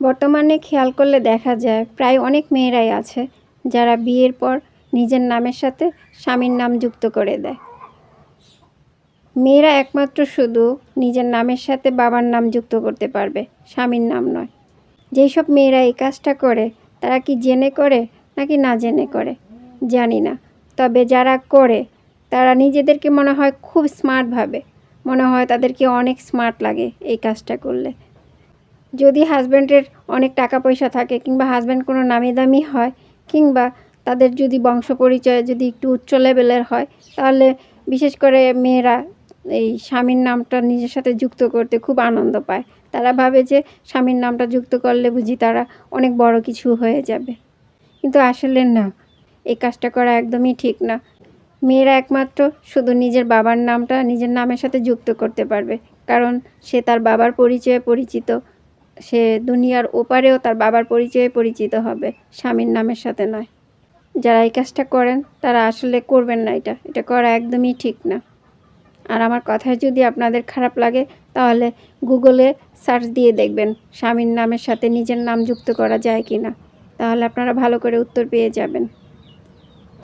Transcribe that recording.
বর্তমানে খেয়াল করলে দেখা যায় প্রায় অনেক মেয়েরাই আছে যারা বিয়ের পর নিজের নামের সাথে স্বামীর নাম যুক্ত করে দেয়। মেয়েরা একমাত্র শুধু নিজের নামের সাথে বাবার নাম যুক্ত করতে পারবে, স্বামীর নাম নয়। যেই সব মেয়েরা এই কাজটা করে তারা কি জেনে করে নাকি না জেনে করে জানি না, তবে যারা করে তারা নিজেদেরকে মনে হয় খুব স্মার্ট ভাবে, মনে হয় তাদেরকে অনেক স্মার্ট লাগে এই কাজটা করলে। যদি হাজব্যান্ডের অনেক টাকা পয়সা থাকে কিংবা হাজব্যান্ড কোনো নামি দামি হয় কিংবা তাদের যদি বংশ পরিচয় যদি একটু উচ্চ লেভেলের হয়, তাহলে বিশেষ করে মেয়েরা এই স্বামীর নামটা নিজের সাথে যুক্ত করতে খুব আনন্দ পায়। তারা ভাবে যে স্বামীর নামটা যুক্ত করলে বুঝি তারা অনেক বড় কিছু হয়ে যাবে, কিন্তু আসলে না, এই কাজটা করা একদমই ঠিক না। মেয়েরা একমাত্র শুধু নিজের বাবার নামটা নিজের নামের সাথে যুক্ত করতে পারবে, কারণ সে তার বাবার পরিচয়ে পরিচিত, সে দুনিয়ার ওপারেও তার বাবার পরিচয়ে পরিচিত হবে, স্বামীর নামের সাথে নয়। যারা এই কাজটা করেন তারা আসলে করবেন না, এটা করা একদমই ঠিক না। আর আমার কথায় যদি আপনাদের খারাপ লাগে তাহলে গুগলে সার্চ দিয়ে দেখবেন স্বামীর নামের সাথে নিজের নাম যুক্ত করা যায় কি না, তাহলে আপনারা ভালো করে উত্তর পেয়ে যাবেন।